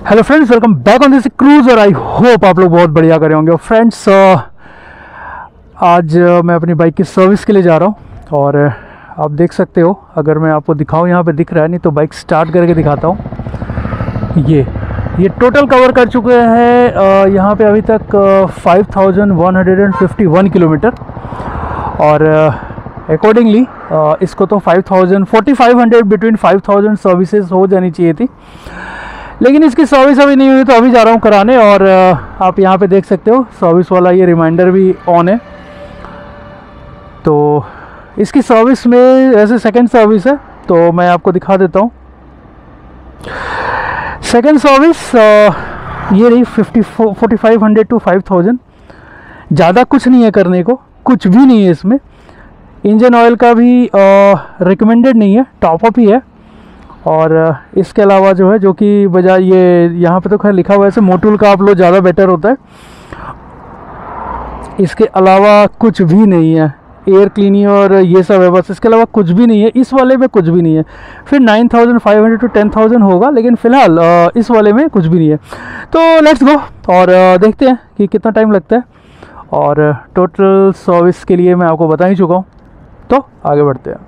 Hello friends, welcome back on this cruise और I hope आप लोग बहुत बढ़िया कर रहे होंगे। फ्रेंड्स आज मैं अपनी बाइक की सर्विस के लिए जा रहा हूँ और आप देख सकते हो, अगर मैं आपको दिखाऊँ, यहाँ पे दिख रहा है नहीं तो बाइक स्टार्ट करके दिखाता हूँ। ये टोटल कवर कर चुके हैं यहाँ पे अभी तक 5151 किलोमीटर और अकॉर्डिंगली इसको तो 4500 बिटवीन 5000 सर्विसेज हो जानी चाहिए थी, लेकिन इसकी सर्विस अभी नहीं हुई तो अभी जा रहा हूँ कराने। और आप यहाँ पे देख सकते हो सर्विस वाला ये रिमाइंडर भी ऑन है। तो इसकी सर्विस में ऐसे सेकंड सर्विस है तो मैं आपको दिखा देता हूँ। सेकंड सर्विस ये रही 4500 टू 5000। ज़्यादा कुछ नहीं है करने को, कुछ भी नहीं है इसमें। इंजन ऑयल का भी रिकमेंडेड नहीं है, टॉपअप ही है। और इसके अलावा जो है, जो कि बजाय ये यहाँ पे तो खैर लिखा हुआ है ऐसे मोटूल का आप लो ज़्यादा बेटर होता है, इसके अलावा कुछ भी नहीं है। एयर क्लीनिंग और ये सब है बस, इसके अलावा कुछ भी नहीं है। इस वाले में कुछ भी नहीं है। फिर 9500 टू 10000 होगा, लेकिन फ़िलहाल इस वाले में कुछ भी नहीं है। तो लेट्स गो और देखते हैं कि कितना टाइम लगता है। और टोटल सर्विस के लिए मैं आपको बता ही चुका हूँ, तो आगे बढ़ते हैं।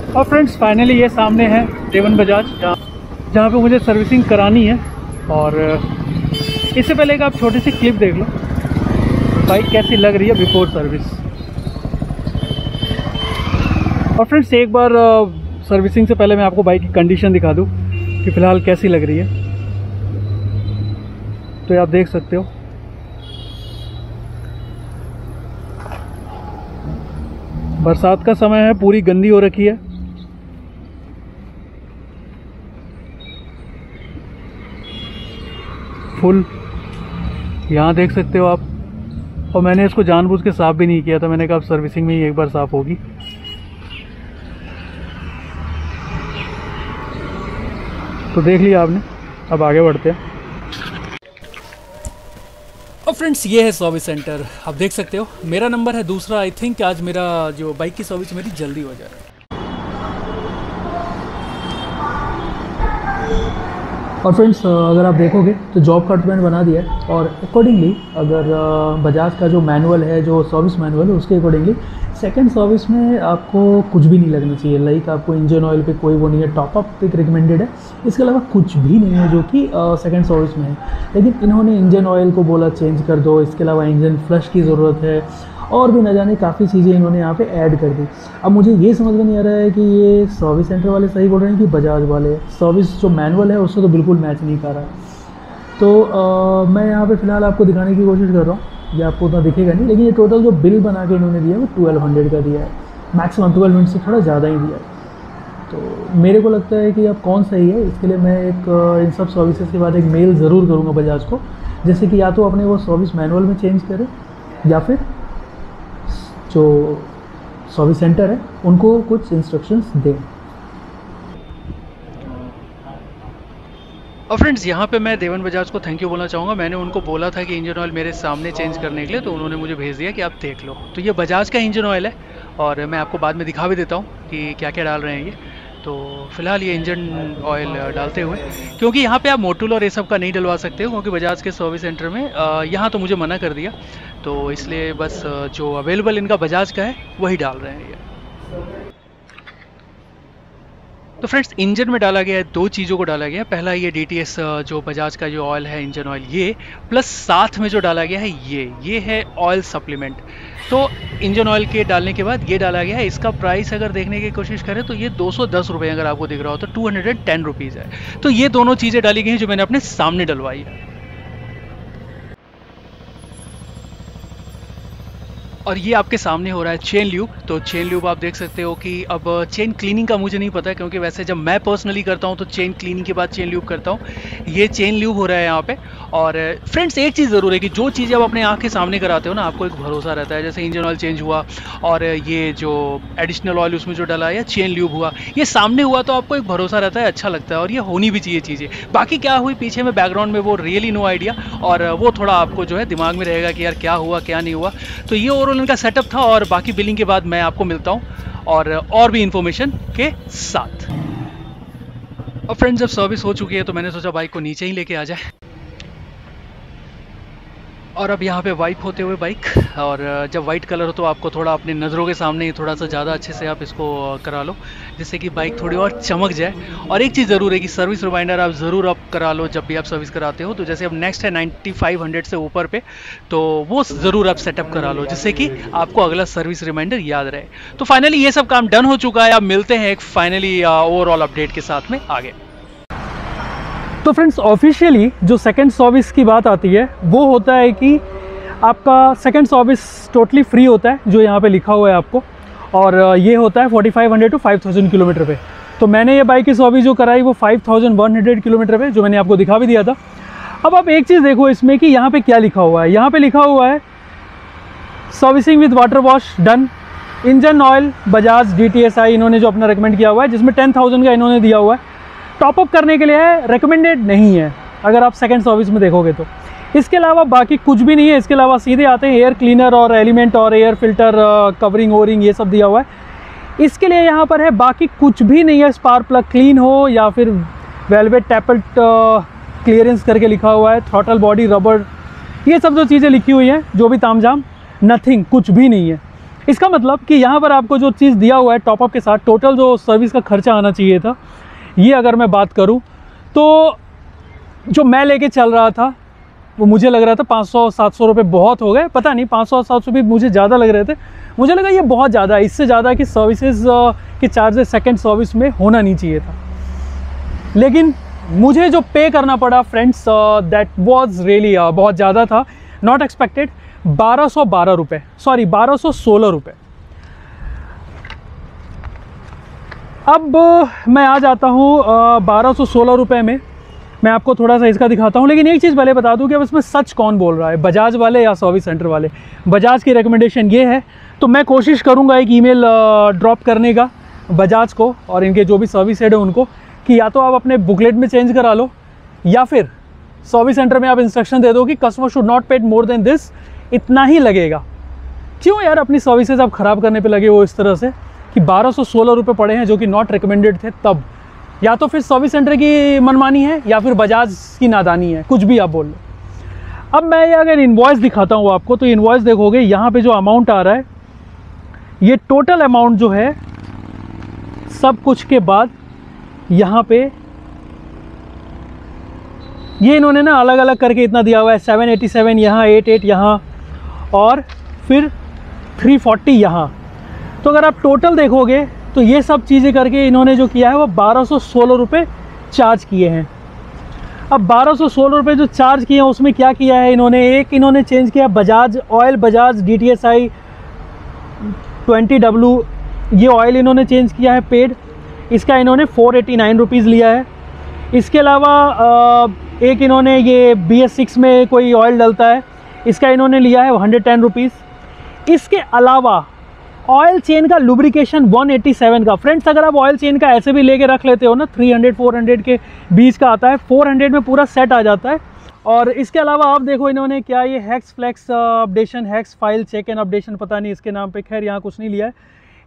और फ्रेंड्स फाइनली ये सामने है देवन बजाज, जहाँ पे मुझे सर्विसिंग करानी है। और इससे पहले एक आप छोटी सी क्लिप देख लो, बाइक कैसी लग रही है बिफोर सर्विस। और फ्रेंड्स एक बार सर्विसिंग से पहले मैं आपको बाइक की कंडीशन दिखा दूँ कि फ़िलहाल कैसी लग रही है। तो आप देख सकते हो, बरसात का समय है, पूरी गंदी हो रखी है। फुल यहाँ देख सकते हो आप। और मैंने इसको जानबूझ के साफ़ भी नहीं किया था, मैंने कहा अब सर्विसिंग में ही एक बार साफ़ होगी। तो देख लिया आपने, अब आगे बढ़ते हैं। और फ्रेंड्स ये है सर्विस सेंटर, आप देख सकते हो मेरा नंबर है दूसरा। आई थिंक आज मेरा जो बाइक की सर्विस मेरी जल्दी हो जाए। और फ्रेंड्स अगर आप देखोगे तो जॉब कार्ड मैंने बना दिया है। और अकॉर्डिंगली अगर बजाज का जो मैनुअल है, जो सर्विस मैनुअल है, उसके अकॉर्डिंगली सेकंड सर्विस में आपको कुछ भी नहीं लगना चाहिए। लाइक आपको इंजन ऑयल पे कोई वो नहीं है, टॉपअप एक रिकमेंडेड है, इसके अलावा कुछ भी नहीं है जो कि सेकंड सर्विस में है। लेकिन इन्होंने इंजन ऑयल को बोला चेंज कर दो, इसके अलावा इंजन फ्लश की ज़रूरत है, और भी न जाने काफ़ी चीज़ें इन्होंने यहाँ पे ऐड कर दी। अब मुझे ये समझ में नहीं आ रहा है कि ये सर्विस सेंटर वाले सही बोल रहे हैं कि बजाज वाले। सर्विस जो मैनुअल है उससे तो बिल्कुल मैच नहीं कर रहा। तो मैं यहाँ पे फ़िलहाल आपको दिखाने की कोशिश कर रहा हूँ, ये आपको उतना दिखेगा नहीं, लेकिन ये टोटल जो बिल बना के इन्होंने दिया है वो 1200 का दिया है, मैक्सिमम 1200 से थोड़ा ज़्यादा ही दिया है। तो मेरे को लगता है कि अब कौन सही है, इसके लिए मैं एक इन सब सर्विसेज के बाद एक मेल ज़रूर करूँगा बजाज को, जैसे कि या तो अपने वो सर्विस मैनुअल में चेंज करें या फिर जो सर्विस सेंटर है उनको कुछ इंस्ट्रक्शंस दें। और फ्रेंड्स यहाँ पे मैं देवन बजाज को थैंक यू बोलना चाहूँगा। मैंने उनको बोला था कि इंजन ऑयल मेरे सामने चेंज करने के लिए, तो उन्होंने मुझे भेज दिया कि आप देख लो। तो ये बजाज का इंजन ऑयल है और मैं आपको बाद में दिखा भी देता हूँ कि क्या क्या डाल रहे हैं ये। तो फिलहाल ये इंजन ऑयल डालते हुए, क्योंकि यहाँ पे आप मोटूल और ये सब का नहीं डलवा सकते हो, क्योंकि बजाज के सर्विस सेंटर में यहाँ तो मुझे मना कर दिया, तो इसलिए बस जो अवेलेबल इनका बजाज का है वही डाल रहे हैं ये। तो फ्रेंड्स इंजन में डाला गया है 2 चीज़ों को डाला गया है। पहला ये DTS जो बजाज का जो ऑयल है, इंजन ऑयल, ये प्लस साथ में जो डाला गया है ये है ऑयल सप्लीमेंट। तो इंजन ऑयल के डालने के बाद ये डाला गया है। इसका प्राइस अगर देखने की कोशिश करें तो ये 210 रुपये अगर आपको दिख रहा हो तो 210 रुपीज़ है। तो ये दोनों चीज़ें डाली गई हैं जो मैंने अपने सामने डलवाई है। और ये आपके सामने हो रहा है चेन ल्यूब। तो चेन ल्यूब आप देख सकते हो कि अब चेन क्लीनिंग का मुझे नहीं पता है, क्योंकि वैसे जब मैं पर्सनली करता हूँ तो चेन क्लीनिंग के बाद चेन ल्यूब करता हूँ। ये चेन ल्यूब हो रहा है यहाँ पे। और फ्रेंड्स एक चीज़ ज़रूर है कि जो चीज़ें आप अपने आँख के सामने कराते हो ना, आपको एक भरोसा रहता है। जैसे इंजन ऑयल चेंज हुआ और ये जो एडिशनल ऑयल उसमें जो डला या चेन ल्यूब हुआ, ये सामने हुआ तो आपको एक भरोसा रहता है, अच्छा लगता है, और ये होनी भी चाहिए चीज़ें। बाकी क्या हुई पीछे में बैकग्राउंड में, वो रियली नो आइडिया, और वो थोड़ा आपको जो है दिमाग में रहेगा कि यार क्या हुआ क्या नहीं हुआ। तो ये ओवरऑल इनका सेटअप था, और बाकी बिलिंग के बाद मैं आपको मिलता हूँ और भी इंफॉर्मेशन के साथ। और फ्रेंड्स जब सर्विस हो चुकी है तो मैंने सोचा बाइक को नीचे ही लेके आ जाए। और अब यहाँ पे वाइप होते हुए बाइक, और जब वाइट कलर हो तो आपको थोड़ा अपने नज़रों के सामने ही थोड़ा सा ज़्यादा अच्छे से आप इसको करा लो, जिससे कि बाइक थोड़ी और चमक जाए। और एक चीज़ ज़रूर है कि सर्विस रिमाइंडर आप ज़रूर आप करा लो जब भी आप सर्विस कराते हो। तो जैसे अब नेक्स्ट है 9500 से ऊपर पे, तो वो ज़रूर आप सेटअप करा लो, जिससे कि आपको अगला सर्विस रिमाइंडर याद रहे। तो फाइनली ये सब काम डन हो चुका है। अब मिलते हैं एक फाइनली ओवरऑल अपडेट के साथ में आगे। तो फ्रेंड्स ऑफिशियली जो सेकंड सर्विस की बात आती है वो होता है कि आपका सेकंड सर्विस टोटली फ्री होता है, जो यहाँ पे लिखा हुआ है आपको, और ये होता है 4500 टू 5000 किलोमीटर पे। तो मैंने ये बाइक की सर्विस जो कराई वो 5100 किलोमीटर पे, जो मैंने आपको दिखा भी दिया था। अब आप एक चीज़ देखो इसमें कि यहाँ पे क्या लिखा हुआ है। यहाँ पे लिखा हुआ है servicing with water wash done, engine oil Bajaj DTSI इन्होंने जो अपना रिकमेंड किया हुआ है, जिसमें 10,000 का इन्होंने दिया हुआ है। टॉपअप करने के लिए है, रिकमेंडेड नहीं है अगर आप सेकंड सर्विस में देखोगे तो। इसके अलावा बाकी कुछ भी नहीं है। इसके अलावा सीधे आते हैं एयर क्लीनर और एलिमेंट और एयर फिल्टर कवरिंग ओरिंग ये सब दिया हुआ है। इसके लिए यहाँ पर है, बाकी कुछ भी नहीं है। स्पार्क प्लग क्लीन हो या फिर वेलवेट टैपल्ट क्लियरेंस करके लिखा हुआ है, थ्रॉटल बॉडी रबर, ये सब जो चीज़ें लिखी हुई हैं, जो भी तामझाम, नथिंग, कुछ भी नहीं है। इसका मतलब कि यहाँ पर आपको जो चीज़ दिया हुआ है टॉपअप के साथ, टोटल जो सर्विस का खर्चा आना चाहिए था, ये अगर मैं बात करूं तो जो मैं लेके चल रहा था वो मुझे लग रहा था 500-700 रुपये बहुत हो गए। पता नहीं 500-700 भी मुझे ज़्यादा लग रहे थे। मुझे लगा ये बहुत ज़्यादा है, इससे ज़्यादा कि सर्विसेज के चार्जेस सेकंड सर्विस में होना नहीं चाहिए था। लेकिन मुझे जो पे करना पड़ा फ्रेंड्स, दैट वाज रियली बहुत ज़्यादा था, नॉट एक्सपेक्टेड। 1212 रुपये, सॉरी 1216 रुपये। अब मैं आ जाता हूँ 1216 रुपये में। मैं आपको थोड़ा सा इसका दिखाता हूँ, लेकिन एक चीज़ पहले बता दूँ कि अब इसमें सच कौन बोल रहा है, बजाज वाले या सर्विस सेंटर वाले। बजाज की रिकमेंडेशन ये है, तो मैं कोशिश करूँगा एक ईमेल ड्रॉप करने का बजाज को और इनके जो भी सर्विस हेड है उनको, कि या तो आप अपने बुकलेट में चेंज करा लो, या फिर सर्विस सेंटर में आप इंस्ट्रक्शन दे दो कि customer should not paid more than this, इतना ही लगेगा। क्यों यार अपनी सर्विसेज आप ख़राब करने पे लगे हो इस तरह से कि 1216 रुपये पड़े हैं जो कि नॉट रिकमेंडेड थे तब। या तो फिर सर्विस सेंटर की मनमानी है या फिर बजाज की नादानी है, कुछ भी आप बोल लो। अब मैं ये अगर इनवॉइस दिखाता हूँ आपको, तो इनवॉइस देखोगे यहाँ पे जो अमाउंट आ रहा है, ये टोटल अमाउंट जो है सब कुछ के बाद यहाँ पे ये इन्होंने ना अलग अलग करके इतना दिया हुआ है, 787 यहाँ, 88 यहाँ, और फिर 340 यहाँ। तो अगर आप टोटल देखोगे तो ये सब चीज़ें करके इन्होंने जो किया है वो 1216 रुपये चार्ज किए हैं। अब 1216 रुपये जो चार्ज किए हैं उसमें क्या किया है इन्होंने, एक इन्होंने चेंज किया Bajaj oil, Bajaj DTSI 20W, ये ऑयल इन्होंने चेंज किया है पेड, इसका इन्होंने 489 रुपीज़ लिया है। इसके अलावा एक इन्होंने ये BS6 में कोई ऑयल डलता है, इसका इन्होंने लिया है 110 रुपीज़। इसके अलावा ऑयल चेन का लुब्रिकेशन 187 का। फ्रेंड्स अगर आप ऑयल चेन का ऐसे भी लेके रख लेते हो ना, 300-400 के बीच का आता है, 400 में पूरा सेट आ जाता है। और इसके अलावा आप देखो इन्होंने क्या ये hex flex updation, hex file check and updation, पता नहीं इसके नाम पे, खैर यहाँ कुछ नहीं लिया है।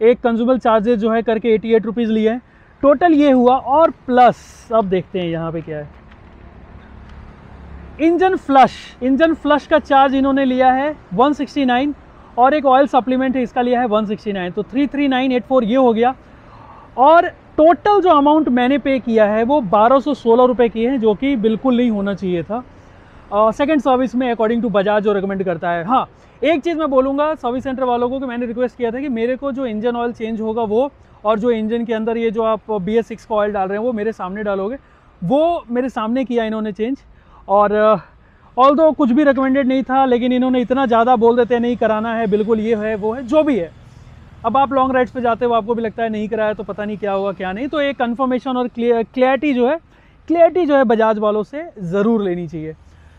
एक कंज्यूमर चार्जेस जो है करके 88 रुपीज़ लिए हैं। टोटल ये हुआ, और प्लस अब देखते हैं यहाँ पे क्या है। इंजन फ्लश का चार्ज इन्होंने लिया है 169, और एक ऑयल सप्लीमेंट है इसका लिया है 169, तो 33984 ये हो गया। और टोटल जो अमाउंट मैंने पे किया है वो 1216 रुपये की है, जो कि बिल्कुल नहीं होना चाहिए था सेकंड सर्विस में अकॉर्डिंग टू बजाज जो रिकमेंड करता है। हाँ, एक चीज़ मैं बोलूँगा सर्विस सेंटर वालों को कि मैंने रिक्वेस्ट किया था कि मेरे को जो इंजन ऑयल चेंज होगा वो, और जो इंजन के अंदर ये जो आप BS6 का ऑयल डाल रहे हैं वो मेरे सामने डालोगे, वो मेरे सामने किया इन्होंने चेंज। और ऑल्दो कुछ भी रिकमेंडेड नहीं था, लेकिन इन्होंने इतना ज़्यादा बोल देते नहीं कराना है, बिल्कुल ये है वो है जो भी है। अब आप लॉन्ग राइड्स पे जाते हो, आपको भी लगता है नहीं कराया तो पता नहीं क्या होगा क्या नहीं, तो एक कंफर्मेशन और क्लैरिटी जो है बजाज वालों से ज़रूर लेनी चाहिए।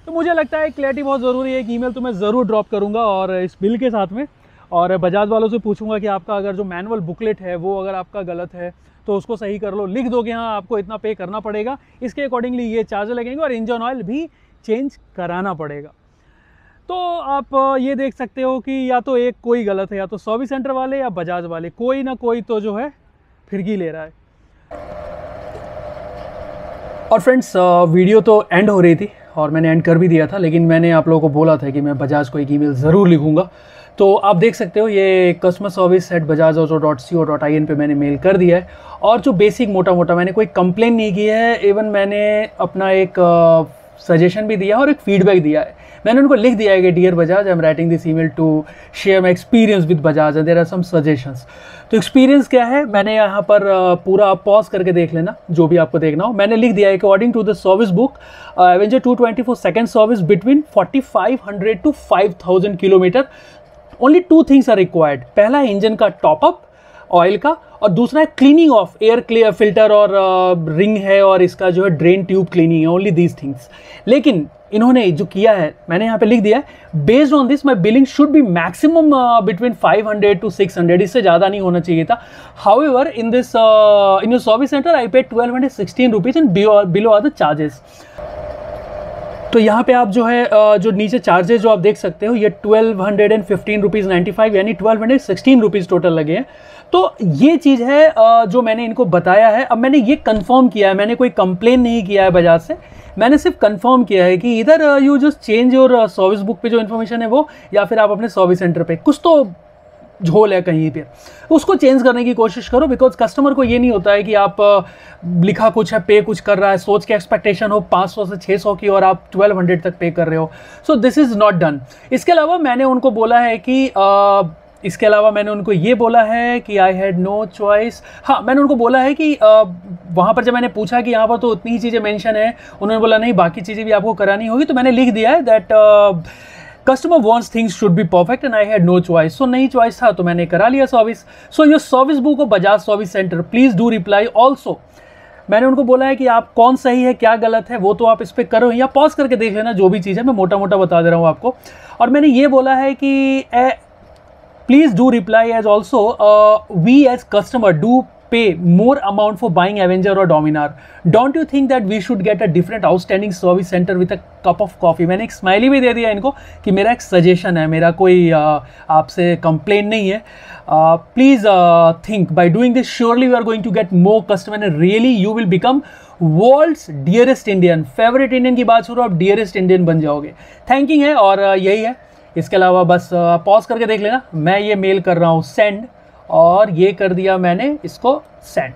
तो मुझे लगता है क्लैरिटी बहुत ज़रूरी है। एक ईमेल तो मैं ज़रूर ड्रॉप करूँगा और इस बिल के साथ में, और बजाज वालों से पूछूंगा कि आपका अगर जो मैनुअल बुकलेट है वो अगर आपका गलत है तो उसको सही कर लो, लिख दो कि हाँ आपको इतना पे करना पड़ेगा, इसके अकॉर्डिंगली ये चार्ज लगेंगे और इंजन ऑयल भी चेंज कराना पड़ेगा। तो आप ये देख सकते हो कि या तो एक कोई गलत है, या तो सर्विस सेंटर वाले या बजाज वाले, कोई ना कोई तो जो है फिरकी ले रहा है। और फ्रेंड्स, वीडियो तो एंड हो रही थी और मैंने एंड कर भी दिया था, लेकिन मैंने आप लोगों को बोला था कि मैं बजाज को एक ईमेल ज़रूर लिखूंगा। तो आप देख सकते हो ये कस्टमर सर्विस @bajaj.co.in पे मैंने मेल कर दिया है, और जो बेसिक मोटा मोटा मैंने कोई कंप्लेन नहीं की है, इवन मैंने अपना एक सजेशन भी दिया और एक फीडबैक दिया है। मैंने उनको लिख दिया है कि dear Bajaj, I am writing this email to share my experience with Bajaj and there are some suggestions. तो एक्सपीरियंस क्या है, मैंने यहाँ पर पूरा आप पॉज करके देख लेना जो भी आपको देखना हो। मैंने लिख दिया है according to the service book Avenger 220 for second service between 4500 to 5000 kilometre, only 2 things are required. पहला है इंजन का टॉपअप ऑयल का, और दूसरा है क्लीनिंग ऑफ एयर फिल्टर और रिंग है, और इसका जो है ड्रेन ट्यूब क्लीनिंग है, ओनली दीज थिंग्स। लेकिन इन्होंने जो किया है, मैंने यहाँ पे लिख दिया है, based on this my billing should be maximum between 500 to 600, इससे ज़्यादा नहीं होना चाहिए था। However in this in your service centre I paid 1216 rupees and below are the charges. तो यहाँ पे आप जो है जो नीचे चार्जेस जो आप देख सकते हो, ये 1215 रुपीज़ 95, यानी 1216 रुपीज़ टोटल लगे हैं। तो ये चीज़ है जो मैंने इनको बताया है। अब मैंने ये कंफर्म किया है, मैंने कोई कंप्लेन नहीं किया है बजाज से, मैंने सिर्फ कंफर्म किया है कि इधर you just change your service book पे जो इन्फॉर्मेशन है वो, या फिर आप अपने सर्विस सेंटर पे कुछ तो झोल है कहीं पे, उसको चेंज करने की कोशिश करो। बिकॉज कस्टमर को ये नहीं होता है कि आप लिखा कुछ है, पे कुछ कर रहा है, सोच के एक्सपेक्टेशन हो 500 से 600 की और आप 1200 तक पे कर रहे हो। So this is not done. इसके अलावा मैंने उनको बोला है कि आई हैड नो चॉइस। हाँ, मैंने उनको बोला है कि वहाँ पर जब मैंने पूछा कि यहाँ पर तो उतनी ही चीज़ें मेंशन है, उन्होंने बोला नहीं बाकी चीज़ें भी आपको करानी होगी। तो मैंने लिख दिया है that customer wants things should be perfect and I had no choice. So नहीं चॉइस था तो मैंने करा लिया service. So your service book of Bajaj service centre, please do reply also. मैंने उनको बोला है कि आप कौन सही है क्या गलत है वो तो आप इस पर करो, या पॉज करके देख लेना जो भी चीज़ है, मैं मोटा मोटा बता दे रहा हूँ आपको। और मैंने ये बोला है कि please do reply as also we as customer do pay more amount for buying Avenger or Dominar. Don't you think that we should get a different outstanding service center with a cup of coffee? मैंने एक smiley भी दे दिया इनको कि मेरा एक suggestion है, मेरा कोई आपसे कंप्लेन नहीं है। Please think by doing this surely we are going to get more customer and really you will become world's dearest Indian. Favourite Indian की बात छोड़ो, आप डियरेस्ट इंडियन बन जाओगे। थैंकिंग है और यही है। इसके अलावा बस पॉज करके देख लेना, मैं ये मेल कर रहा हूँ सेंड, और ये कर दिया मैंने इसको सेंड।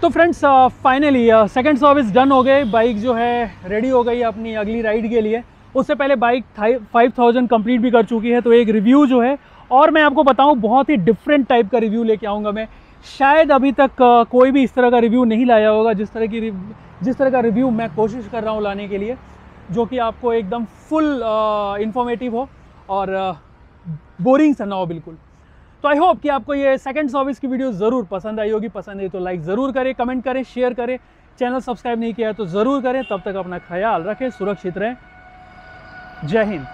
तो friends finally second service done हो गए, बाइक जो है रेडी हो गई अपनी अगली राइड के लिए। उससे पहले बाइक 5000 कंप्लीट भी कर चुकी है। तो एक रिव्यू जो है, और मैं आपको बताऊं बहुत ही डिफरेंट टाइप का रिव्यू लेके आऊँगा मैं। शायद अभी तक कोई भी इस तरह का रिव्यू नहीं लाया होगा जिस तरह का रिव्यू मैं कोशिश कर रहा हूँ लाने के लिए, जो कि आपको एकदम फुल इंफॉर्मेटिव हो और बोरिंग सा ना हो बिल्कुल। तो आई होप कि आपको ये सेकंड सर्विस की वीडियो ज़रूर पसंद आई होगी। पसंद आई तो लाइक ज़रूर करें, कमेंट करें, शेयर करें। चैनल सब्सक्राइब नहीं किया है तो ज़रूर करें। तब तक अपना ख्याल रखें, सुरक्षित रहें। जय हिंद।